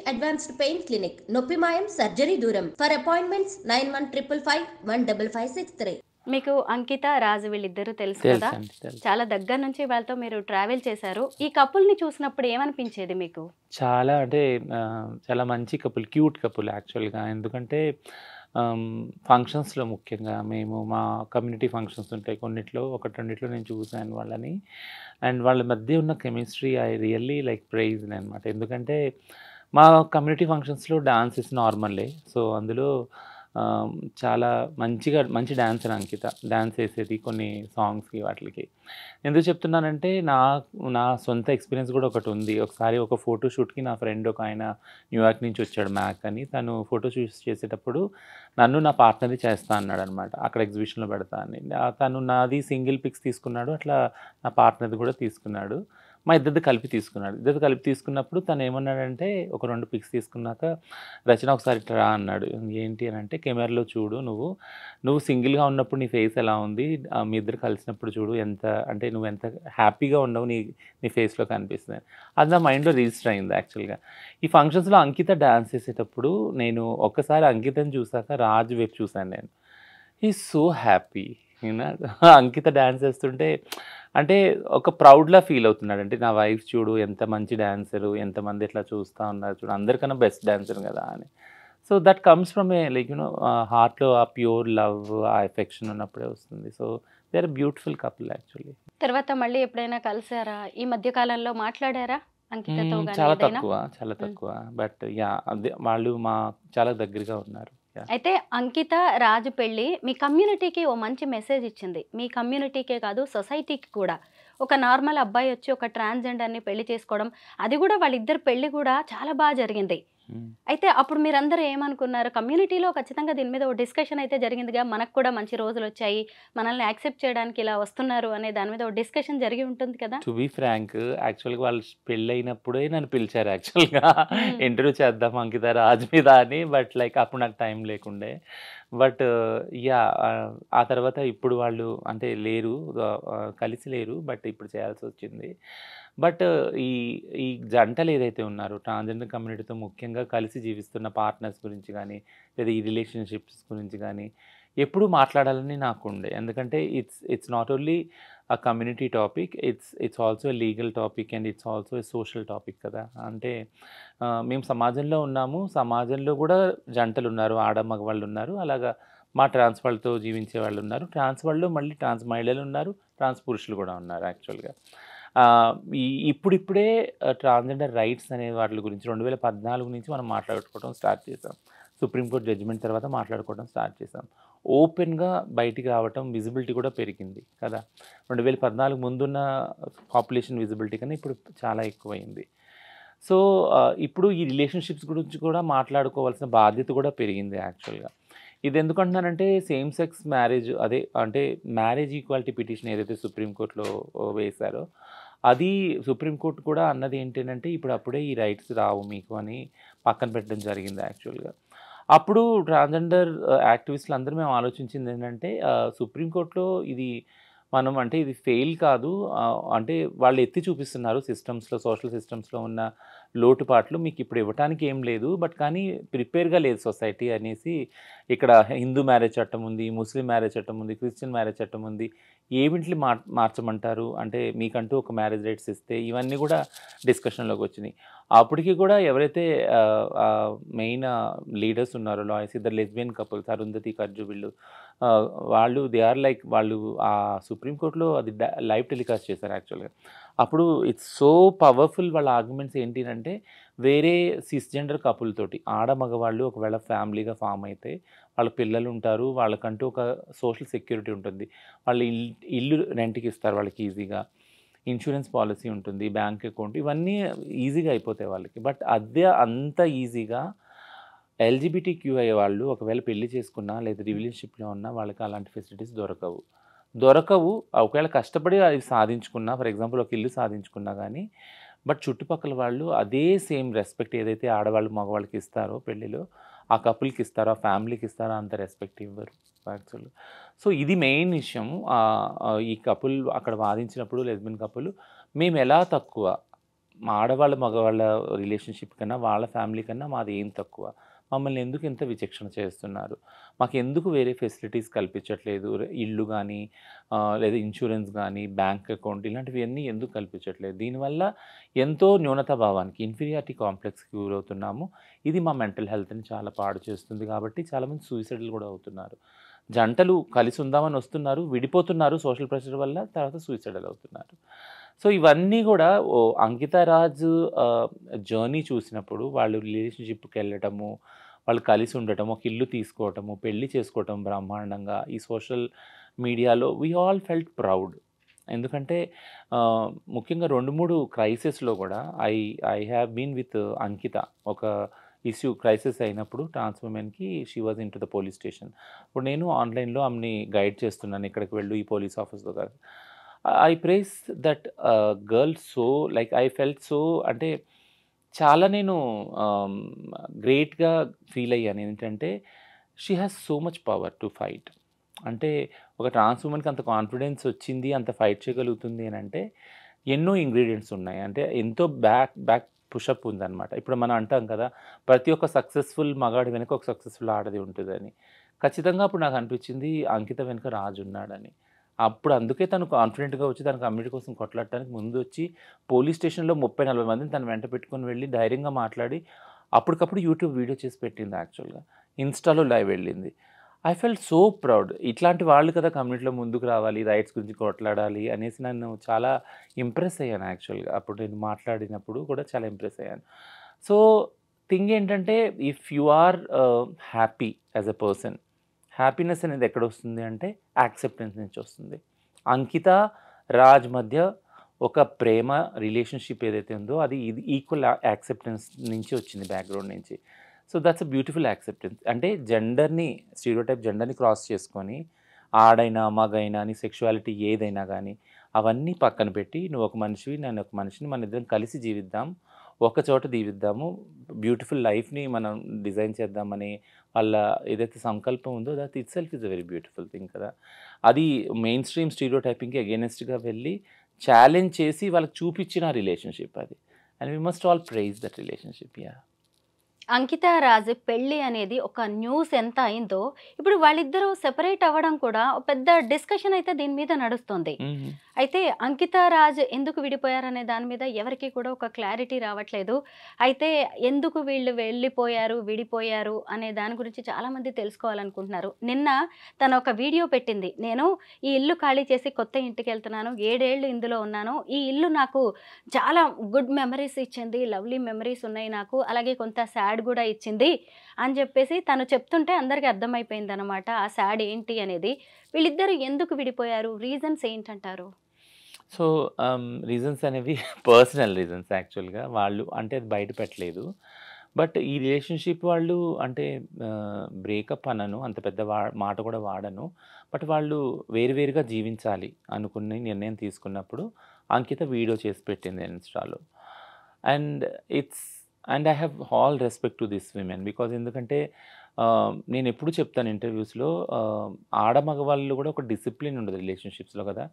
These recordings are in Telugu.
Advanced pain clinic. నొప్పి మాయం, సర్జరీ దూరం. For appointments 9155515563. మీకు అంకిత, రాజు వీళ్ళిద్దరూ తెలుసు కదా? తెలుసండి. తెలుసు. చాలా దగ్గర నుంచి వాళ్ళతో మీరు ట్రావెల్ చేశారు. ఈ కపుల్‌ని చూసినప్పుడు ఏమనిపించేది మీకు? చాలా అంటే చాలా మంచి కపుల్, క్యూట్ కపుల్ యాక్చువల్‌గా. ఎందుకంటే ఫంక్షన్స్‌లో ముఖ్యంగా మేము మా కమ్యూనిటీ ఫంక్షన్స్ ఉంటాయి. కొన్నిట్లో ఒకటి రెండిట్లో నేను చూసాను వాళ్ళని. అండ్ వాళ్ళ మధ్య ఉన్న chemistry I really like prized అనమాట. ఎందుకంటే మా కమ్యూనిటీ ఫంక్షన్స్‌లో డాన్స్ ఇస్ నార్మలే. సో అందులో చాలా మంచి డాన్సర్ అంకిత. డాన్స్ ఏసేది కొన్ని సాంగ్స్‌కి వాటిలకి. ఎందుకు చెప్తున్నానంటే నా సొంత ఎక్స్‌పీరియన్స్ కూడా ఒకటుంది. ఒకసారి ఒక ఫోటో షూట్‌కి నా ఫ్రెండ్ ఒకాయన న్యూయార్క్ నుంచి వచ్చాడు, మ్యాక్ అని. తను ఫోటో షూట్స్ చేసేటప్పుడు నన్ను నా పార్ట్నర్‌ని చేస్తా అన్నాడనమాట. అక్కడ ఎగ్జిబిషన్‌లో పెడతా అని. తను నాది సింగిల్ పిక్స్ తీసుకున్నాడు. అట్లా నా పార్ట్నర్‌ది కూడా తీసుకున్నాడు. మా ఇద్దరిది కలిపి తీసుకున్నాడు. ఇద్దరిది కలిపి తీసుకున్నప్పుడు తను ఏమన్నాడంటే, ఒక 2 పిక్స్ తీసుకున్నాక, "రచన ఒకసారి ఇట్లా రా" అన్నాడు. ఏంటి అనంటే, "కెమెరాలో చూడు నువ్వు సింగిల్‌గా ఉన్నప్పుడు నీ ఫేస్ ఎలా ఉంది? మీ ఇద్దరు కలిసినప్పుడు చూడు నువ్వెంత హ్యాపీగా ఉండవు నీ ఫేస్‌లో కనిపిస్తుంది." అది నా మైండ్‌లో రిజిస్టర్ అయింది యాక్చువల్‌గా. ఈ ఫంక్షన్స్‌లో అంకిత డాన్స్ చేసేటప్పుడు నేను ఒక్కసారి అంకితని చూసాక రాజు వైపు చూసాను నేను. He is so happy. Ankita dance చేస్తుంటే అంటే ఒక ప్రౌడ్‌లా ఫీల్ అవుతున్నాడు. అంటే నా వైఫ్ చూడు ఎంత మంచి డాన్సరు, ఎంతమంది ఇట్లా చూస్తా ఉన్నారు చూడు, అందరికన్నా బెస్ట్ డాన్సర్ కదా అని. So that comes from a like హార్ట్‌లో ఆ ప్యూర్ లవ్, ఆ ఎఫెక్షన్ ఉన్నప్పుడే వస్తుంది. So they are beautiful couple actually. తర్వాత మళ్ళీ ఎప్పుడైనా కలిసారా? ఈ మధ్య కాలంలో మాట్లాడారా అంకితతో గాని చాలా ఏదైనా? చాలా హ్మ్. తక్కువ. But yeah! అదే వాళ్ళు చాలా దగ్గరగా ఉన్నారు. యాహ్! అయితే అంకిత, రాజు పెళ్లి మీ కమ్యూనిటీకి ఓ మంచి మెసేజ్ ఇచ్చింది. మీ కమ్యూనిటీకే కాదు సొసైటీకి కూడా. ఒక నార్మల్ అబ్బాయి వచ్చి ఒక ట్రాన్స్‌జెండర్‌ని పెళ్లి చేసుకోవడం, అది కూడా వాళ్ళిద్దరి పెళ్లి కూడా చాలా జరిగింది. హ్మ్. అయితే అప్పుడు మీరందరూ ఏమనుకున్నారు? కమ్యూనిటీలో ఖచ్చితంగా దీని మీద ఓ డిస్కషన్ అయితే జరిగిందిగా. మనకు కూడా మంచి రోజులొచ్చాయి. మనల్ని యాక్సెప్ట్ చేయడానికి ఇలా వస్తున్నారు అనే దాని మీద ఓ డిస్కషన్ జరిగి ఉంటుంది కదా? టు బీ ఫ్రాంక్ యాక్చువల్‌గా వాళ్ళు పెళ్ళైనప్పుడే నన్ను పిలిచారు యాక్చువల్‌గా. హ్మ్. ఇంటర్వ్యూ చేద్దాం అంకిత రాజ్ మీద అని. బట్ లైక్ అప్పుడు నాకు టైం లేకుండే. But yeah! ఆ తర్వాత ఇప్పుడు వాళ్ళు అంటే లేరు. కలిసి లేరు. బట్ ఇప్పుడు చేయాల్సొచ్చింది. బట్ ఈ ఈ జంటలు ఏదైతే ఉన్నారో ట్రాన్స్‌జెండర్ కమ్యూనిటీతో ముఖ్యంగా కలిసి జీవిస్తున్న పార్ట్నర్స్ గురించి గానీ, లేదా ఈ రిలేషన్‌షిప్స్ గురించి గానీ, ఎప్పుడూ మాట్లాడాలని నాకుండే. ఎందుకంటే it's not only community topic, it's also a legal topic and it's also a social topic కదా! అంటే మేము సమాజంలో ఉన్నాము. సమాజంలో గూడా జంటలున్నారు. ఆడ మగవాళ్ళున్నారు. అలాగా మా ట్రాన్స్ వాళ్ళతో జీవించే వాళ్ళున్నారు. ట్రాన్స్ వాళ్ళు మళ్ళీ ట్రాన్స్ మహిళలున్నారు. ట్రాన్స్ పురుషులు గూడా ఉన్నారు యాక్చువల్‌గా. ఆహ్, ఈ ఇప్పుడిప్పుడే ట్రాన్స్‌జెండర్ రైట్స్ అనే వాటి గురించి 2014 నుంచి మనం మాట్లాడుకోవడం స్టార్ట్ చేసాం. సుప్రీం కోర్ట్ జడ్జిమెంట్ తర్వాత మాట్లాడుకోవడం స్టార్ట్ చేసాం. ఓపెన్‌గా బయటికి రావటం, విజిబిలిటీ కూడా పెరిగింది కదా! 2014 ముందున్న పాపులేషన్ విజిబిలిటీ కన్నా ఇప్పుడు చాలా ఎక్కువయింది. సో, ఇప్పుడు ఈ రిలేషన్‌షిప్స్ గురించి కూడా మాట్లాడుకోవాల్సిన బాధ్యత కూడా పెరిగింది యాక్చువల్‌గా. ఇదెందుకంటున్నానంటే సేమ్ సెక్స్ మ్యారేజ్ అంటే మ్యారేజ్ ఈక్వాలిటీ పిటిషన్ ఏదైతే సుప్రీం కోర్ట్‌లో వేశారో, అది సుప్రీం కోర్ట్ కూడా అన్నది ఏంటనంటే, అప్పుడే ఈ రైట్స్ రావు మీకు అని పక్కన పెట్టడం జరిగింది యాక్చువల్‌గా. అప్పుడు ట్రాన్స్‌జెండర్ యాక్టివిస్టులు అందరూ మేము ఆలోచించిందేంటంటే, సుప్రీం కోర్ట్‌లో ఇది ఫెయిల్ కాదు. అంటే వాళ్ళు ఎత్తి చూపిస్తున్నారు సిస్టమ్స్‌లో, సోషల్ సిస్టమ్స్‌లో ఉన్న లోటుపాట్లు. మీకిప్పుడు ఇవ్వటానికి ఏం లేదు. బట్ కానీ ప్రిపేర్‌గా లేదు సొసైటీ అనేసి ఇక్కడ హిందూ మ్యారేజ్ చట్టం ఉంది, ముస్లిం మ్యారేజ్ చట్టం ఉంది, క్రిస్టియన్ మ్యారేజ్ చట్టం ఉంది. ఏవిటిని మార్చమంటారు? అంటే మీకంటూ ఒక మ్యారేజ్ రైట్స్ ఇస్తే ఇవన్నీ కూడా డిస్కషన్‌లోకొచ్చినియి. అప్పటికి కూడా ఎవరైతే మెయిన్ లీడర్స్ ఉన్నారో లాయర్స్, ఇద్దరు లెస్బియన్ కపుల్స్ అరుంధతి, కర్జు వీళ్ళు వాళ్ళు దే ఆర్ లైక్ వాళ్ళు సుప్రీం కోర్ట్‌లో అది లైవ్ టెలికాస్ట్ చేశారు యాక్చువల్‌గా. అప్పుడు ఇట్స్ సో పవర్‌ఫుల్ వాళ్ళ ఆర్గ్యుమెంట్స్ ఏంటినంటే, వేరే సిస్‌జెండర్ కపుల్ తోటి మగవాళ్ళు ఒకవేళ ఫ్యామిలీగా ఫార్మ్ అయితే, వాళ్ళ పిల్లలుంటారు. వాళ్ళకంటూ ఒక సోషల్ సెక్యూరిటీ ఉంటుంది. వాళ్ళు ఇల్లు రెంట్‌కి ఇస్తారు వాళ్ళకి ఈజీగా. ఇన్స్యూరెన్స్ పాలిసీ ఉంటుంది. బ్యాంక్ అకౌంట్ ఇవన్నీ ఈజీగా అయిపోతాయి వాళ్ళకి. బట్ అదే అంత ఈజీగా ఎల్‌జిబిటిక్యూఐ వాళ్ళు ఒకవేళ పెళ్లి చేసుకున్నా లేదా రిలేషన్‌షిప్‌లో ఉన్నా వాళ్ళకి అలాంటి ఫెసిలిటీస్ దొరకవు. ఒకవేళ కష్టపడి అది సాధించుకున్నా, ఫర్ ఎగ్జాంపుల్ ఒక ఇల్లు సాధించుకున్నా గానీ, బట్ చుట్టుపక్కల వాళ్ళు అదే సేమ్ రెస్పెక్ట్ ఏదైతే ఆడవాళ్ళు మగవాళ్ళకి ఇస్తారో పెళ్ళిలో, ఆ కపుల్‌కి ఇస్తారో, ఆ ఫ్యామిలీకి ఇస్తారో అంత రెస్పెక్ట్ ఇవ్వరు యాక్చువల్‌గా. సో ఇది మెయిన్ విషయం. ఈ కపుల్ అక్కడ వాదించినప్పుడు లెస్బియన్ కపుల్ మేమెలా తక్కువ ఆడవాళ్ళ మగవాళ్ళ రిలేషన్షిప్ కన్నా వాళ్ళ ఫ్యామిలీ కన్నా మాది ఏం తక్కువ, మమ్మల్ని ఎందుకు ఇంత విచక్షణ చేస్తున్నారు, మాకు ఎందుకు వేరే ఫెసిలిటీస్ కల్పించట్లేదు, ఇల్లు కానీ లేదా ఇన్సూరెన్స్ కానీ బ్యాంక్ అకౌంట్ ఇలాంటివి అన్నీ ఎందుకు కల్పించట్లేదు, దీనివల్ల ఎంతో న్యూనత భావానికి ఇన్ఫీరియారిటీ కాంప్లెక్స్కి గురవుతున్నాము. ఇది మా మెంటల్ హెల్త్ని చాలా పాడు చేస్తుంది. కాబట్టి చాలామంది సూసైడ్లు కూడా అవుతున్నారు. జంటలు కలిసి ఉందామని వస్తున్నారు, విడిపోతున్నారు సోషల్ ప్రెషర్ వల్ల, తర్వాత సూసైడల్ అవుతున్నారు. సో ఇవన్నీ కూడా అంకితా రాజ్ జర్నీ చూసినప్పుడు వాళ్ళు రిలేషన్షిప్కి వెళ్ళటము, వాళ్ళు కలిసి ఉండటము, ఒక ఇల్లు తీసుకోవటము, పెళ్లి చేసుకోవటం బ్రహ్మాండంగా ఈ సోషల్ మీడియాలో వీ ఆల్ ఫెల్ట్ ప్రౌడ్. ఎందుకంటే ముఖ్యంగా 2-3 క్రైసిస్లో కూడా ఐ హ్యావ్ బీన్ విత్ అంకిత. ఒక ఇష్యూ క్రైసిస్ అయినప్పుడు ట్రాన్స్ ఉమెన్కి she was in to the police station. ఇప్పుడు నేను ఆన్లైన్లో ఆమెని గైడ్ చేస్తున్నాను, ఇక్కడికి వెళ్ళు ఈ పోలీస్ ఆఫీస్లో కాదు. I prize that girl so like I felt so, అంటే చాలా నేను గ్రేట్గా ఫీల్ అయ్యాను. ఏంటంటే she has so much power to fight. అంటే ఒక ట్రాన్స్ ఉమెన్కి అంత కాన్ఫిడెన్స్ వచ్చింది, అంత ఫైట్ చేయగలుగుతుంది అని అంటే ఎన్నో ఇంగ్రీడియంట్స్ ఉన్నాయి. అంటే ఎంతో బ్యాక్ పుషప్ ఉందన్నమాట. ఇప్పుడు మనం అంటాం కదా, ప్రతి ఒక్క సక్సెస్ఫుల్ మగాడి వెనుక ఒక సక్సెస్ఫుల్ ఆడది ఉంటుందని. ఖచ్చితంగా అప్పుడు నాకు అనిపించింది అంకిత వెనుక రాజు ఉన్నాడని. అప్పుడు అందుకే తను కాన్ఫిడెంట్గా వచ్చి తన కమ్యూనిటీ కోసం కొట్లాడటానికి ముందు వచ్చి పోలీస్ స్టేషన్లో 30-40 మందిని తను వెంట పెట్టుకొని వెళ్ళి ధైర్యంగా మాట్లాడి అప్పటికప్పుడు యూట్యూబ్ వీడియో చేసి పెట్టింది. యాక్చువల్గా ఇన్స్టాలో లైవ్ వెళ్ళింది. I felt so proud. ఇట్లాంటి వాళ్ళు కదా కమ్యూనిటీలో ముందుకు రావాలి, రైట్స్ గురించి కొట్లాడాలి అనేసి నన్ను చాలా ఇంప్రెస్ అయ్యాను. యాక్చువల్గా అప్పుడు నేను మాట్లాడినప్పుడు కూడా చాలా ఇంప్రెస్ అయ్యాను. సో థింగ్ ఏంటంటే if you are happy as a person, happiness అనేది ఎక్కడ వస్తుంది అంటే యాక్సెప్టెన్స్ నుంచి వస్తుంది. అంకిత రాజ్ మధ్య ఒక ప్రేమ రిలేషన్షిప్ ఏదైతే ఉందో అది ఇది ఈక్వల్ యాక్సెప్టెన్స్ నుంచి వచ్చింది, బ్యాక్గ్రౌండ్ నుంచి. So that's a beautiful acceptance. అంటే జెండర్ని స్టీరియోటైప్ జెండర్ని క్రాస్ చేసుకొని ఆడైనా మగైనా అని సెక్షువాలిటీ ఏదైనా కానీ అవన్నీ పక్కన పెట్టి నువ్వు ఒక మనిషివి నేను ఒక మనిషిని, మన ఇద్దరం కలిసి జీవిద్దాం, ఒక చోట దీవిద్దాము, బ్యూటిఫుల్ లైఫ్ని మనం డిజైన్ చేద్దామని వాళ్ళ ఏదైతే సంకల్పం ఉందో that it self is a very beautiful thing కదా. అది మెయిన్ స్ట్రీమ్ స్టీరియోటైపింగ్కి అగేనెస్ట్గా వెళ్ళి ఛాలెంజ్ చేసి వాళ్ళకి చూపించిన రిలేషన్షిప్ అది. And we must all prize that relationship. Yeah, Ankita Raj పెళ్ళి అనేది ఒక న్యూస్ ఎంత అయిందో ఇప్పుడు వాళ్ళిద్దరూ సెపరేట్ అవ్వడం కూడా ఒక పెద్ద డిస్కషన్ అయితే దీని మీద నడుస్తుంది. అయితే అంకితా రాజ్ ఎందుకు విడిపోయారనే దాని మీద ఎవరికి కూడా ఒక క్లారిటీ రావట్లేదు. అయితే ఎందుకు వీళ్ళు వెళ్ళిపోయారు విడిపోయారు అనే దాని గురించి చాలామంది తెలుసుకోవాలనుకుంటున్నారు. నిన్న తను ఒక వీడియో పెట్టింది, నేను ఈ ఇల్లు ఖాళీ చేసి కొత్త ఇంటికి వెళ్తున్నాను, 7 ఏళ్ళు ఇందులో ఉన్నాను, ఈ ఇల్లు నాకు చాలా గుడ్ మెమరీస్ ఇచ్చింది, లవ్లీ మెమరీస్ ఉన్నాయి నాకు, అలాగే కొంత సాడ్ కూడా ఇచ్చింది అని చెప్పేసి తను చెప్తుంటే అందరికీ అర్థమైపోయింది అనమాట ఆ సాడ్ ఏంటి అనేది. వీళ్ళిద్దరు ఎందుకు విడిపోయారు, రీజన్స్ ఏంటంటారు? సో రీజన్స్ అనేవి పర్సనల్ రీజన్స్. యాక్చువల్గా వాళ్ళు అంటే అది బయట పెట్టలేదు. బట్ ఈ రిలేషన్షిప్ వాళ్ళు అంటే బ్రేకప్ అనను, అంత పెద్ద మాట కూడా వాడను. బట్ వాళ్ళు వేరువేరుగా జీవించాలి అనుకుని నిర్ణయం తీసుకున్నప్పుడు అంకిత వీడియో చేసి పెట్టింది ఇన్స్టాలో. And I have all respect to this women because ఎందుకంటే నేను ఎప్పుడు చెప్తాను ఇంటర్వ్యూస్లో, ఆడమగవాళ్ళు కూడా ఒక డిసిప్లిన్ ఉండదు రిలేషన్షిప్స్లో కదా.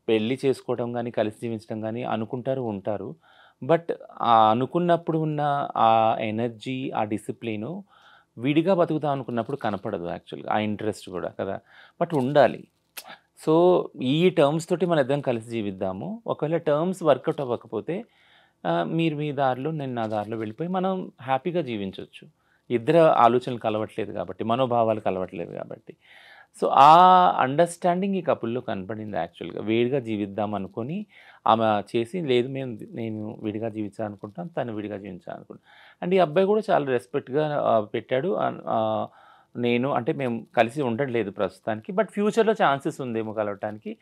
పెళ్ళి చేసుకోవడం కానీ కలిసి జీవించడం కానీ అనుకుంటారు ఉంటారు. బట్ ఆ అనుకున్నప్పుడు ఉన్న ఆ ఎనర్జీ ఆ డిసిప్లిను విడిగా బతుకుతాం అనుకున్నప్పుడు కనపడదు యాక్చువల్గా, ఆ ఇంట్రెస్ట్ కూడా కదా. బట్ ఉండాలి. సో ఈ టర్మ్స్ తోటి మన ఇద్దరం కలిసి జీవిద్దాము, ఒకవేళ టర్మ్స్ వర్కౌట్ అవ్వకపోతే మీరు మీ దారిలో నేను నా దారిలో వెళ్ళిపోయి మనం హ్యాపీగా జీవించవచ్చు. ఇద్దరు ఆలోచనలు కలవట్లేదు కాబట్టి, మనోభావాలు కలవట్లేదు కాబట్టి. సో ఆ అండర్స్టాండింగ్ ఈ కపుల్లో కనపడింది. యాక్చువల్గా వేడిగా జీవిద్దాం అనుకొని ఆమె చేసి, లేదు నేను విడిగా జీవించాలనుకుంటాను, తను విడిగా జీవించాలనుకుంటాను. అండ్ ఈ అబ్బాయి కూడా చాలా రెస్పెక్ట్గా పెట్టాడు. నేను అంటే మేము కలిసి ఉండట్లేదు ప్రస్తుతానికి, బట్ ఫ్యూచర్లో ఛాన్సెస్ ఉందేమో కలవటానికి,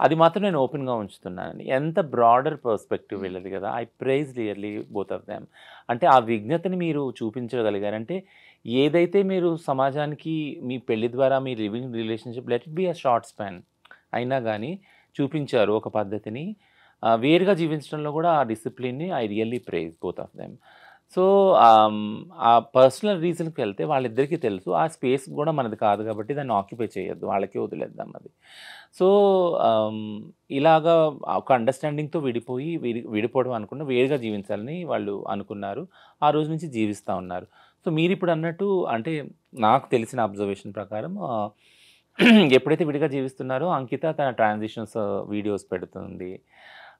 అది మాత్రం నేను ఓపెన్గా ఉంచుతున్నానని. ఎంత బ్రాడర్ పర్స్పెక్టివ్ వెళ్ళదు కదా. I prize really both of them. అంటే ఆ విజ్ఞతని మీరు చూపించగలిగారంటే, ఏదైతే మీరు సమాజానికి మీ పెళ్లి ద్వారా మీ living relationship let it be a short span అయినా కానీ చూపించారు ఒక పద్ధతిని. వేరుగా జీవించడంలో కూడా ఆ డిసిప్లిన్ని I really prize both of them. So ఆ పర్సనల్ రీజన్కి వెళ్తే వాళ్ళిద్దరికీ తెలుసు ఆ స్పేస్ కూడా మనది కాదు కాబట్టి దాన్ని ఆక్యుపై చేయొద్దు, వాళ్ళకి వదిలేద్దాం అది. సో ఇలాగా ఒక అండర్స్టాండింగ్తో విడిపోవడం అనుకున్న వేరుగా జీవించాలని వాళ్ళు అనుకున్నారు. ఆ రోజు నుంచి జీవిస్తూ ఉన్నారు. సో మీరు ఇప్పుడు అన్నట్టు అంటే నాకు తెలిసిన అబ్జర్వేషన్ ప్రకారం ఎప్పుడైతే విడిగా జీవిస్తున్నారో అంకిత తన ట్రాన్సిషన్స్ వీడియోస్ పెడుతుంది.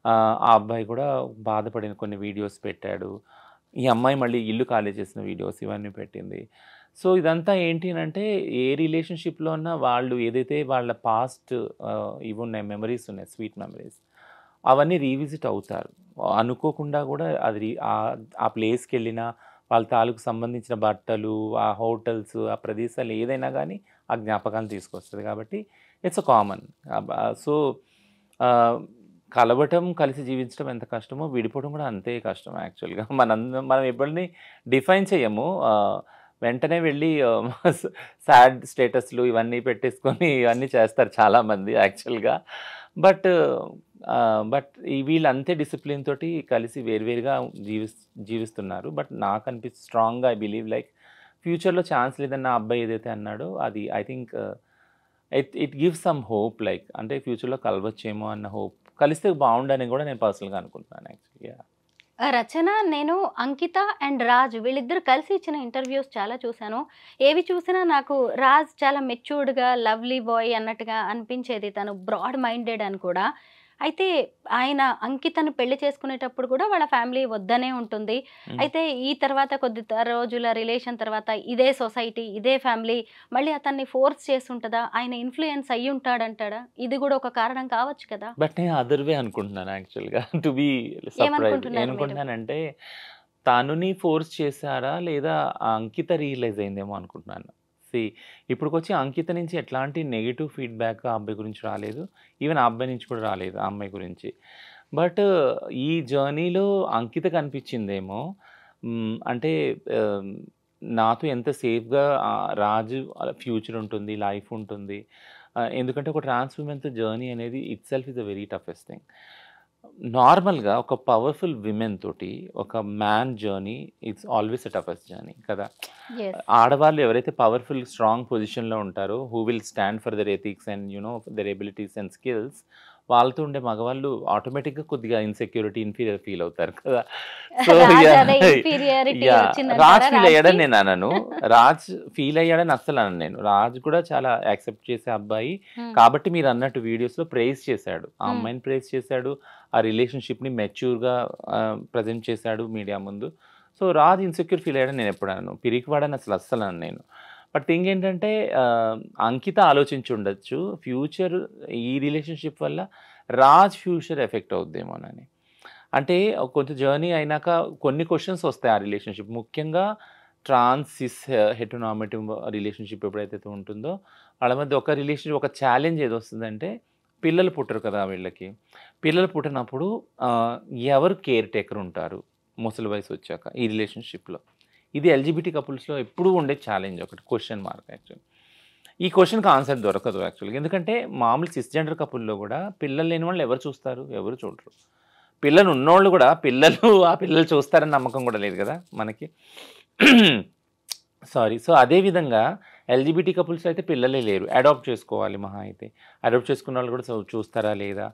ఆ అబ్బాయి కూడా బాధపడిన కొన్ని వీడియోస్ పెట్టాడు. ఈ అమ్మాయి మళ్ళీ ఇల్లు ఖాళీ చేసిన వీడియోస్ ఇవన్నీ పెట్టింది. సో ఇదంతా ఏంటి అనంటే ఏ రిలేషన్‌షిప్‌లో ఉన్న వాళ్ళు ఏదైతే వాళ్ళ పాస్ట్ ఇవి ఉన్నాయి, మెమరీస్ ఉన్నాయి, స్వీట్ మెమరీస్ అవన్నీ రీవిజిట్ అవుతారు. అనుకోకుండా కూడా అది ఆ ప్లేస్‌కెళ్ళినా వాళ్ళ తాలూకు సంబంధించిన బట్టలు, ఆ హోటల్స్, ఆ ప్రదేశాలు ఏదైనా కానీ ఆ జ్ఞాపకాలను తీసుకొస్తది. కాబట్టి ఇట్స్ కామన్. సో కలవటం, కలిసి జీవించడం ఎంత కష్టమో విడిపోవడం కూడా అంతే కష్టం యాక్చువల్‌గా. మనం ఎవరిని డిఫైన్ చేయము. వెంటనే వెళ్ళి సాడ్ స్టేటస్‌లు ఇవన్నీ పెట్టేసుకొని ఇవన్నీ చేస్తారు చాలామంది యాక్చువల్‌గా. బట్ బట్ వీళ్ళు అంతే డిసిప్లిన్ తోటి కలిసి వేరువేరుగా జీవిస్తున్నారు. బట్ నాకు స్ట్రాంగ్‌గా ఐ బిలీవ్ లైక్ ఫ్యూచర్‌లో ఛాన్స్ లేదని నా అబ్బాయి ఏదైతే అన్నాడో అది I think it gives some hope, like అంటే ఫ్యూచర్‌లో కలవచ్చేమో అన్న హోప్. కలిస్తే బాగుండని కూడా నేను పర్సనల్‌గా అనుకుంటున్నాను యాక్చువల్లీ. రచన, నేను అంకిత అండ్ రాజ్ వీళ్ళిద్దరు కలిసి ఇచ్చిన ఇంటర్వ్యూస్ చాలా చూశాను. ఏవి చూసినా నాకు రాజ్ చాలా మెచ్యూర్డ్‌గా, లవ్లీ బాయ్ అన్నట్టుగా అనిపించేది. తను బ్రాడ్ మైండెడ్ అని కూడా. అయితే ఆయన అంకితను పెళ్లి చేసుకునేటప్పుడు కూడా వాళ్ళ ఫ్యామిలీ వద్దనే ఉంటుంది. అయితే ఈ తర్వాత కొద్ది రోజుల రిలేషన్ తర్వాత ఇదే సొసైటీ, ఇదే ఫ్యామిలీ మళ్ళీ అతన్ని ఫోర్స్ చేసుంటదా? ఆయన ఇన్‌ఫ్లూయెన్స్ అయ్యుంటాడంటాడా? ఇది కూడా ఒక కారణం కావచ్చు కదా! బట్ నేను అదర్ వే అనుకుంటున్నాను యాక్చువల్‌గా. To be surprise. ఏమనుకుంటున్నారు మీరు? ఏమనుకుంటున్నానంటే తనుని ఫోర్స్ చేశారా? లేదా ఆ అంకిత రియలైజ్ అయిందేమో అనుకుంటున్నాను. ఇప్పటికొచ్చి అంకిత నుంచి ఎట్లాంటి నెగెటివ్ ఫీడ్‌బ్యాక్ ఆ అబ్బాయి గురించి రాలేదు. ఈవెన్ ఆ అబ్బాయి నుంచి కూడా రాలేదు ఆ అమ్మాయి గురించి. బట్ ఈ జర్నీలో అంకిత కనిపించిందేమో అంటే ఆహ్, నాతో ఎంత సేఫ్‌గా రాజు ఫ్యూచర్ ఉంటుంది, లైఫ్ ఉంటుంది. ఎందుకంటే ఒక ట్రాన్స్ విమెన్‌తో జర్నీ అనేది itself is a very toughest thing. నార్మల్‌గా ఒక పవర్‌ఫుల్ విమెన్ తోటి ఒక man journey it's always a toughest journey కదా! యెస్. ఆడవాళ్ళు ఎవరైతే పవర్‌ఫుల్, స్ట్రాంగ్ పొజిషన్‌లో ఉంటారో, who will stand for their ethics and their abilities and skills, వాళ్ళతో ఉండే మగవాళ్ళు ఆటోమేటిక్‌గా కొద్దిగా ఇన్‌సెక్యూరిటీ, ఇన్ఫీరియర్ ఫీల్ అవుతారు కదా! So Raj yeah! అదే ఇన్ఫీరియారిటీ యాహ్! వచ్చిందంటారా రాజ్ ఫీల్ రాజ్‌కి? అయ్యాడని నేను అనను. రాజ్ ఫీల్ అయ్యాడని అస్సలు అనను నేను. రాజ్ కూడా చాలా యాక్సెప్ట్ చేసే అబ్బాయి. హ్మ్. కాబట్టి మీరన్నట్టు వీడియోస్‌లో ప్రైజ్ చేశాడు. ఆ హ్మ్. అమ్మాయిని ప్రైజ్ చేశాడు. ఆ రిలేషన్‌షిప్‌ని మెచ్యూర్‌గా ప్రెజెంట్ చేశాడు మీడియా ముందు. సో రాజ్ ఇన్‌సెక్యూర్ ఫీల్ అయ్యాడని నేను ఎప్పుడు అనను. పిరికివాడని అస్సలు అనను నేను. బట్ థింగ్ ఏంటంటే అంకిత ఆలోచించి ఉండొచ్చు. ఫ్యూచర్ ఈ రిలేషన్‌షిప్ వల్ల రాజ్ ఫ్యూచర్ ఎఫెక్ట్ అవుద్దేమోనని. అంటే కొంచెం జర్నీ అయినాక కొన్ని క్వెషన్స్ వస్తాయి ఆ రిలేషన్‌షిప్. ముఖ్యంగా ట్రాన్స్, సిస్, హెటెరోనార్మేటివ్ రిలేషన్‌షిప్ ఎప్పుడైతే ఉంటుందో వాళ్ళ మధ్య ఒక ఛాలెంజ్ ఏదొస్తుందంటే పిల్లలు పుట్టరు కదా వీళ్ళకి. పిల్లలు పుట్టినప్పుడు ఆహ్, ఎవరు కేర్ టేకర్ ఉంటారు ముసలి వయసు వచ్చాక ఈ రిలేషన్‌షిప్‌లో. ఇది ఎల్‌జిబిటీ కపుల్స్‌లో ఎప్పుడూ ఉండే ఛాలెంజ్, ఒకటి క్వెషన్ మార్క్ యాక్చువల్లీ. ఈ క్వెషన్‌కి ఆన్సర్ దొరకదు యాక్చువల్‌గా. ఎందుకంటే మామూలు సిస్‌జెండర్ కపుల్‌లో కూడా పిల్లలు లేని వాళ్ళు ఎవరు చూస్తారు? ఎవరు చూడరు. పిల్లలు ఉన్నోళ్ళు కూడా ఆ పిల్లలు చూస్తారని నమ్మకం కూడా లేదు కదా మనకి. సారీ. సో అదే విధంగా ఎల్‌జిబిటీ కపుల్స్‌లో అయితే పిల్లలే లేరు. అడాప్ట్ చేసుకోవాలి మహా అయితే. అడాప్ట్ చేసుకున్న వాళ్ళు కూడా చూస్తారా లేదా?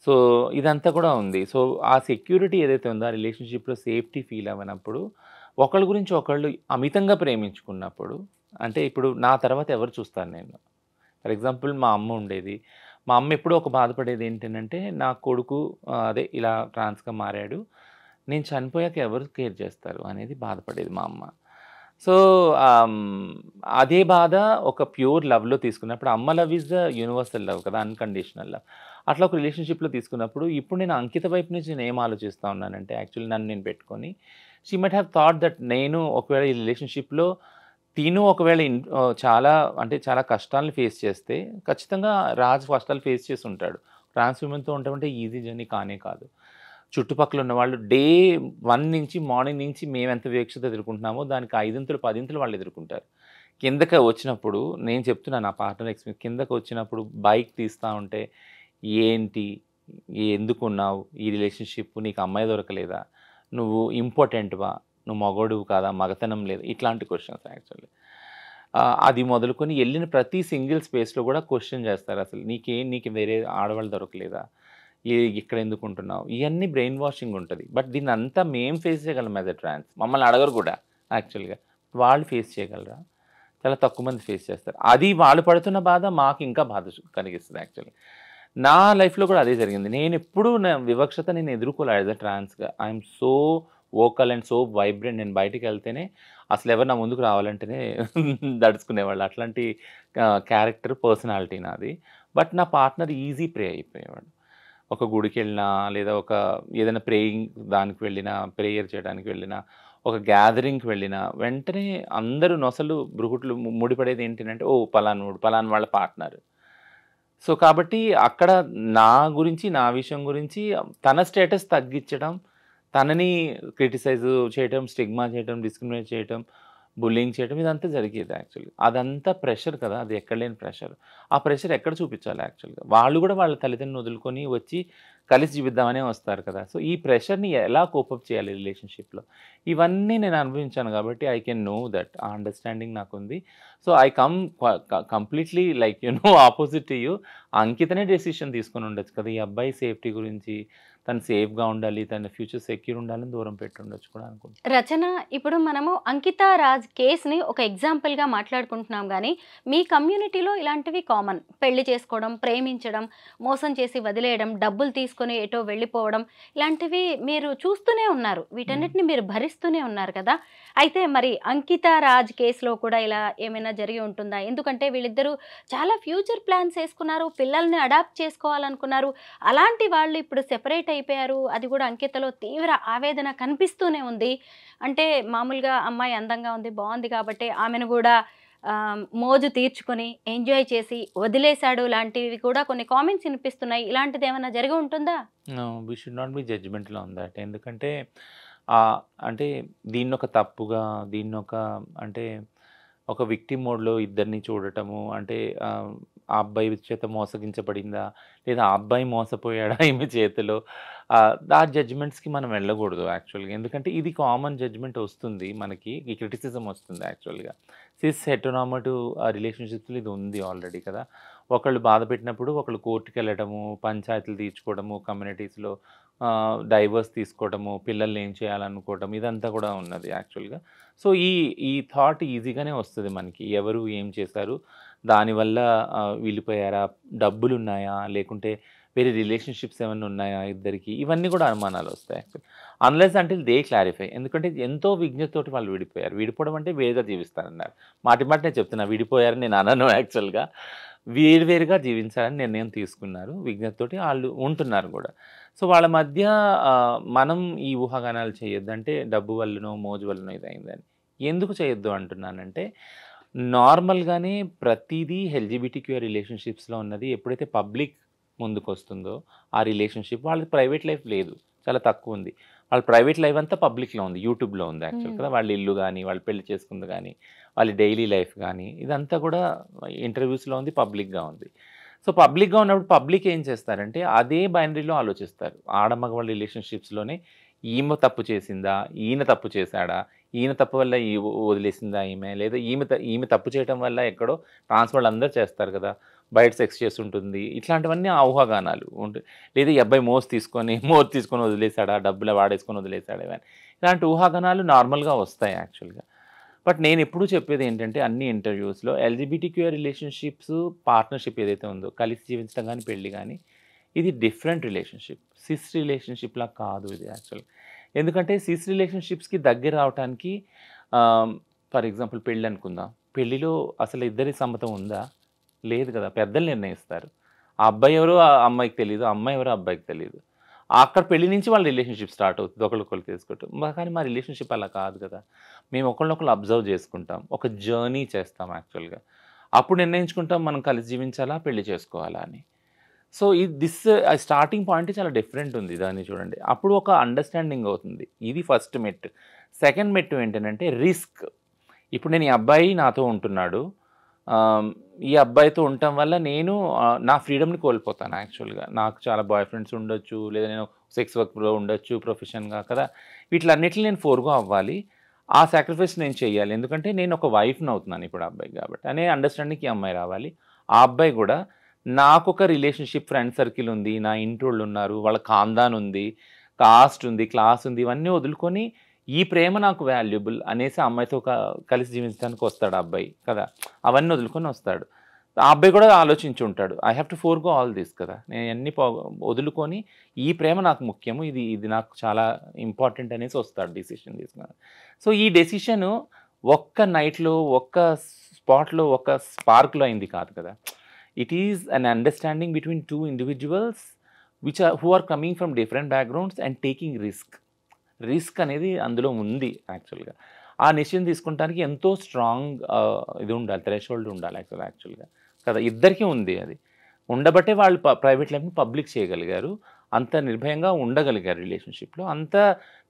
సో ఇదంతా కూడా ఉంది. సో ఆ సెక్యూరిటీ ఏదైతే ఉందో ఆ రిలేషన్‌షిప్‌లో సేఫ్టీ ఫీల్ అవ్వనప్పుడు, ఒకళ్ళ గురించి ఒకళ్ళు అమితంగా ప్రేమించుకున్నప్పుడు, అంటే ఇప్పుడు నా తర్వాత ఎవరు చూస్తాను నేను? ఫర్ ఎగ్జాంపుల్ మా అమ్మ ఉండేది. మా అమ్మ ఎప్పుడూ ఒక బాధపడేది ఏంటనంటే, నా కొడుకు అదే ఇలా ట్రాన్స్‌గా మారాడు. నేను చనిపోయాక ఎవరు కేర్ చేస్తారు అనేది బాధపడేది మా అమ్మ. సో, అదే బాధ ఒక ప్యూర్ లవ్‌లో తీసుకున్నప్పుడు, అమ్మ love is the universal love కదా! Unconditional love. అట్లా ఒక రిలేషన్‌షిప్‌లో తీసుకున్నప్పుడు, ఇప్పుడు నేను అంకిత వైపు నుంచి నేనేం ఆలోచిస్తా ఉన్నానంటే, యాక్చువల్లీ నన్ను నేను పెట్టుకొని, she might have thought that నేను ఒకవేళ ఈ రిలేషన్‌షిప్‌లో ఒకవేళ చాలా అంటే చాలా కష్టాలను ఫేస్ చేస్తే, ఖచ్చితంగా రాజ్ కష్టాలు ఫేస్ చేసి ఉంటాడు. ట్రాన్స్ విమెన్‌తో ఉండటం అంటే ఈజీ జర్నీ కానే కాదు. చుట్టుపక్కల ఉన్నవాళ్ళు డే 1 నుంచి మార్నింగ్ నుంచి మేమెంత వివక్షత ఎదుర్కొంటున్నామో దానికి 5 10 వాళ్ళు ఎదుర్కొంటారు. కిందకి వచ్చినప్పుడు నేను చెప్తున్నాను నా పార్ట్నర్ ఎక్స్‌పీరియన్స్. కిందకి వచ్చినప్పుడు బైక్ తీస్తా ఉంటే, "ఏంటి? ఎందుకున్నావు? ఈ రిలేషన్‌షిప్ నీకు అమ్మాయి దొరకలేదా? నువ్వు ఇంపార్టెంట్‌వా? నువ్వు మగోడువు కాదా, మగతనం లేదు, ఇట్లాంటి క్వశ్చన్స్ యాక్చువల్లీ. అది మొదలుకొని వెళ్ళిన ప్రతి సింగిల్ స్పేస్లో కూడా క్వశ్చన్ చేస్తారు, అసలు నీకు వేరే ఆడవాళ్ళు దొరకలేదా, ఇక్కడ ఎందుకు ఉంటున్నావు, ఇవన్నీ బ్రెయిన్ వాషింగ్ ఉంటుంది. బట్ దీన్ని అంతా మేము ఫేస్ చేయగలం యాజ్ ఎ ట్రాన్స్. మమ్మల్ని అడగరు కూడా యాక్చువల్గా. వాళ్ళు ఫేస్ చేయగలరా, చాలా తక్కువ మంది ఫేస్ చేస్తారు. అది వాళ్ళు పడుతున్న బాధ మాకు ఇంకా బాధ కలిగిస్తుంది యాక్చువల్లీ. నా లైఫ్లో కూడా అదే జరిగింది. నేను ఎప్పుడూ నా వివక్షత నేను ఎదుర్కోలేదు యాజ్ అ ట్రాన్స్గా. I'm so vocal and so vibrant. నేను బయటికి వెళ్తేనే అసలు ఎవరు నా ముందుకు రావాలంటేనే దడుచుకునేవాళ్ళు. అట్లాంటి క్యారెక్టర్, పర్సనాలిటీ నాది. బట్ నా పార్ట్నర్ ఈజీ ప్రే అయిపోయేవాడు. ఒక గుడికి వెళ్ళినా, లేదా ఒక ఏదైనా ప్రేయింగ్ దానికి వెళ్ళినా, ప్రేయర్ చేయడానికి వెళ్ళినా, ఒక గ్యాదరింగ్కి వెళ్ళినా వెంటనే అందరూ నొసలు బ్రుకుట్లు ముడిపడేది ఏంటంటే, ఓ పలానోడు, పలానా వాళ్ళ పార్ట్నర్. సో కాబట్టి అక్కడ నా గురించి, నా విషయం గురించి తన స్టేటస్ తగ్గించడం, తనని క్రిటిసైజ్ చేయటం, స్టిగ్మా చేయటం, డిస్క్రిమినేట్ చేయటం, బుల్లింగ్ చేయటం, ఇదంతా జరిగేది యాక్చువల్గా. అదంతా ప్రెషర్ కదా, అది ఎక్కడ లేని ప్రెషర్. ఆ ప్రెషర్ ఎక్కడ చూపించాలి యాక్చువల్గా? వాళ్ళు కూడా వాళ్ళ తల్లిదండ్రులు వదులుకొని వచ్చి కలిసి జీవిద్దామనే వస్తారు కదా. సో ఈ ప్రెషర్ని ఎలా కోపప్ చేయాలి రిలేషన్షిప్లో, ఇవన్నీ నేను అనుభవించాను కాబట్టి ఐ కెన్ నో దట్. ఆ అండర్స్టాండింగ్ నాకుంది. So I completely like opposite to you. అంకితనే డెసిషన్ తీసుకొని ఉండొచ్చు కదా, ఈ అబ్బాయి సేఫ్టీ గురించి, తను సేఫ్గా ఉండాలి, తన ఫ్యూచర్ సెక్యూర్ ఉండాలని దూరం పెట్టి ఉండొచ్చు కూడా అనుకుంటున్నాను. రచన, ఇప్పుడు మనము అంకిత రాజ్ కేసుని ఒక ఎగ్జాంపుల్గా మాట్లాడుకుంటున్నాం, కానీ మీ కమ్యూనిటీలో ఇలాంటివి కామన్. పెళ్లి చేసుకోవడం, ప్రేమించడం, మోసం చేసి వదిలేయడం, డబ్బులు తీసుకొని ఎటో వెళ్ళిపోవడం, ఇలాంటివి మీరు చూస్తూనే ఉన్నారు. వీటన్నిటిని మీరు భరిస్తూనే ఉన్నారు కదా. అయితే మరి అంకిత రాజ్ కేసులో కూడా ఇలా ఏమైనా జరిగి ఉంటుందా? ఎందుకంటే వీళ్ళిద్దరూ చాలా ఫ్యూచర్ ప్లాన్స్ వేసుకున్నారు, పిల్లల్ని అడాప్ట్ చేసుకోవాలనుకున్నారు. అలాంటి వాళ్ళు ఇప్పుడు సెపరేట్ అయిపోయారు. అది కూడా అంకితలో తీవ్ర ఆవేదన కనిపిస్తూనే ఉంది. అంటే మామూలుగా అమ్మాయి అందంగా ఉంది, బాగుంది కాబట్టి ఆమెను కూడా మోజు తీర్చుకొని ఎంజాయ్ చేసి వదిలేశాడు లాంటివి కూడా కొన్ని కామెంట్స్ వినిపిస్తున్నాయి. ఇలాంటిది ఏమైనా జరిగి ఉంటుందా? We should not be judgmental on that. ఎందుకంటే అంటే దీన్నొక తప్పుగా, దీన్నొక అంటే ఒక విక్టిమ్ మోడ్లో ఇద్దరిని చూడటము, అంటే ఆ అబ్బాయి చేత మోసగించబడిందా, లేదా ఆ అబ్బాయి మోసపోయాడా ఈమె చేతిలో, ఆ జడ్జ్మెంట్స్కి మనం వెళ్ళకూడదు యాక్చువల్గా. ఎందుకంటే ఇది కామన్ జడ్జ్మెంట్ వస్తుంది మనకి, ఈ క్రిటిసిజం వస్తుంది యాక్చువల్గా. సిస్ హెటెరోనార్మటివ్ రిలేషన్షిప్స్లో ఇది ఉంది ఆల్రెడీ కదా. ఒకళ్ళు బాధ పెట్టినప్పుడు ఒకళ్ళు కోర్టుకి వెళ్ళడము, పంచాయతీలు తీర్చుకోవడము, కమ్యూనిటీస్లో డైవర్స్ తీసుకోవడము, పిల్లల్ని ఏం చేయాలనుకోవడం, ఇదంతా కూడా ఉన్నది యాక్చువల్గా. సో ఈ థాట్ ఈజీగానే వస్తుంది మనకి, ఎవరు ఏం చేశారు, దానివల్ల వెళ్ళిపోయారా, డబ్బులు ఉన్నాయా, లేకుంటే వేరే రిలేషన్షిప్స్ ఏమైనా ఉన్నాయా ఇద్దరికి, ఇవన్నీ కూడా అనుమానాలు వస్తాయి యాక్చువల్. అన్లెస్ అంటే దే క్లారిఫై. ఎందుకంటే ఎంతో విజ్ఞతతోటి వాళ్ళు విడిపోయారు. విడిపోవడం అంటే వేరుగా జీవిస్తారన్నారు. మాటి నేను చెప్తున్నా, విడిపోయారని నేను అనను యాక్చువల్గా. వేరువేరుగా జీవించాలని నిర్ణయం తీసుకున్నారు, విజ్ఞతతోటి వాళ్ళు ఉంటున్నారు కూడా. సో వాళ్ళ మధ్య మనం ఈ ఊహాగానాలు చేయొద్దు. అంటే డబ్బు వల్లనో మోజు వల్లనో ఇదైందని ఎందుకు చేయొద్దు అంటున్నానంటే, నార్మల్గానే ప్రతిదీ ఎల్జిబిటిక్యూ రిలేషన్షిప్స్లో ఉన్నది ఎప్పుడైతే పబ్లిక్ ముందుకు వస్తుందో ఆ రిలేషన్షిప్, వాళ్ళకి ప్రైవేట్ లైఫ్ లేదు, చాలా తక్కువ ఉంది. వాళ్ళ ప్రైవేట్ లైఫ్ అంతా పబ్లిక్లో ఉంది, యూట్యూబ్లో ఉంది యాక్చువల్ కదా. వాళ్ళ ఇల్లు కానీ, వాళ్ళు పెళ్లి చేసుకుంది కానీ, వాళ్ళ డైలీ లైఫ్ కానీ, ఇదంతా కూడా ఇంటర్వ్యూస్లో ఉంది, పబ్లిక్గా ఉంది. సో పబ్లిక్గా ఉన్నప్పుడు పబ్లిక్ ఏం చేస్తారంటే అదే బైనరీలో ఆలోచిస్తారు. ఆడమగవాళ్ళ రిలేషన్షిప్స్లోనే ఈమె తప్పు చేసిందా, ఈయన తప్పు చేశాడా, ఈయన తప్పు వల్ల వదిలేసిందా ఈమె, లేదా ఈమె తప్పు చేయడం వల్ల ఎక్కడో ట్రాన్స్ వాళ్ళు అందరూ చేస్తారు కదా, బయట సెక్స్ చేసి ఉంటుంది, ఇట్లాంటివన్నీ ఆ ఊహాగానాలు ఉంటుంది. లేదా ఈ అబ్బాయి మోజు తీసుకొని వదిలేశాడా, డబ్బులు వాడేసుకొని వదిలేశాడా, ఇవన్నీ ఇలాంటి ఊహాగానాలు నార్మల్గా వస్తాయి యాక్చువల్గా. బట్ నేను ఎప్పుడూ చెప్పేది ఏంటంటే అన్ని ఇంటర్వ్యూస్లో ఎల్జిబిటిక్యూ రిలేషన్షిప్స్, పార్ట్నర్షిప్ ఏదైతే ఉందో, కలిసి జీవించడం కానీ, పెళ్ళి కానీ, ఇది డిఫరెంట్ రిలేషన్షిప్. సిస్ రిలేషన్షిప్లా కాదు ఇది యాక్చువల్గా. ఎందుకంటే సిస్ రిలేషన్షిప్స్కి దగ్గర రావడానికి, ఫర్ ఎగ్జాంపుల్ పెళ్ళి అనుకుందాం, పెళ్ళిలో అసలు ఇద్దరి సమ్మతం ఉందా, లేదు కదా, పెద్దలు నిర్ణయిస్తారు. ఆ అబ్బాయి ఎవరో ఆ అమ్మాయికి తెలియదు, అమ్మాయి ఎవరో అబ్బాయికి తెలియదు. అక్కడ పెళ్లి నుంచి వాళ్ళ రిలేషన్షిప్ స్టార్ట్ అవుతుంది, ఒకళ్ళొకళ్ళు తీసుకుంటాం. కానీ మా రిలేషన్షిప్ అలా కాదు కదా. మేము ఒకళ్ళొకళ్ళు అబ్జర్వ్ చేసుకుంటాం, ఒక జర్నీ చేస్తాం యాక్చువల్గా. అప్పుడు నిర్ణయించుకుంటాం మనం కలిసి జీవించాలా, పెళ్లి చేసుకోవాలా అని. సో దిస్ స్టార్టింగ్ పాయింట్ చాలా డిఫరెంట్ ఉంది, దాన్ని చూడండి. అప్పుడు ఒక అండర్స్టాండింగ్ అవుతుంది. ఇది ఫస్ట్ మెట్టు. సెకండ్ మెట్టు ఏంటంటే రిస్క్. ఇప్పుడు నేను ఈ అబ్బాయి నాతో ఉంటున్నాడు, ఈ అబ్బాయితో ఉండటం వల్ల నేను నా ఫ్రీడమ్ని కోల్పోతాను యాక్చువల్గా. నాకు చాలా బాయ్ ఫ్రెండ్స్ ఉండొచ్చు, లేదా నేను సెక్స్ వర్క్లో ఉండొచ్చు ప్రొఫెషన్గా కదా, వీటిలన్నిటిని నేను ఫోర్గో అవ్వాలి. ఆ సాక్రిఫైస్ నేను చేయాలి, ఎందుకంటే నేను ఒక వైఫ్ని అవుతున్నాను ఇప్పుడు ఆ అబ్బాయికి కాబట్టి అనే అండర్స్టాండింగ్కి ఈ అమ్మాయి రావాలి. ఆ అబ్బాయి కూడా నాకు ఒక రిలేషన్షిప్ ఫ్రెండ్ సర్కిల్ ఉంది, నా ఇంటోళ్ళు ఉన్నారు, వాళ్ళ ఖాందాన్ ఉంది, కాస్ట్ ఉంది, క్లాస్ ఉంది, ఇవన్నీ వదులుకొని ఈ ప్రేమ నాకు వాల్యుబుల్ అనేసి ఆ అమ్మాయితో కలిసి జీవించడానికి వస్తాడు ఆ అబ్బాయి కదా, అవన్నీ వదులుకొని వస్తాడు. ఆ అబ్బాయి కూడా ఆలోచించి ఉంటాడు, I have to forgo all this కదా, నేను అన్ని వదులుకొని ఈ ప్రేమ నాకు ముఖ్యము, ఇది ఇది నాకు చాలా ఇంపార్టెంట్ అనేసి వస్తాడు డెసిషన్ తీసుకున్నాడు. సో ఈ డెసిషను ఒక్క నైట్లో, ఒక్క స్పాట్లో, ఒక్క స్పార్క్లో అయింది కాదు కదా. It is an understanding between two individuals who are coming from different backgrounds and taking risk అనేది అందులో ఉంది యాక్చువల్గా. ఆ నిశ్చయం తీసుకుంటానికి ఎంతో స్ట్రాంగ్ ఇది ఉండాలి, థ్రెషోల్డ్ ఉండాలి యాక్చువల్గా కదా. ఇద్దరికీ ఉంది, అది ఉండబట్టే వాళ్ళు ప్రైవేట్ లైఫ్ని పబ్లిక్ చేయగలిగారు, అంత నిర్భయంగా ఉండగలిగారు రిలేషన్షిప్లో, అంత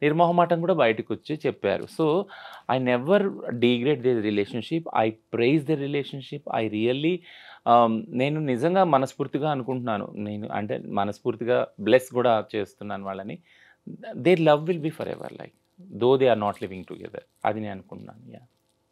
నిర్మోహమాటం కూడా బయటకు వచ్చి చెప్పారు. So I never degrade the relationship, I prize the relationship, I really నేను నిజంగా మనస్ఫూర్తిగా అనుకుంటున్నాను, నేను అంటే మనస్ఫూర్తిగా బ్లెస్ కూడా చేస్తున్నాను వాళ్ళని. Their love will be forever, like though they are not living together, అది నేను అనుకుంటున్నాను. యా.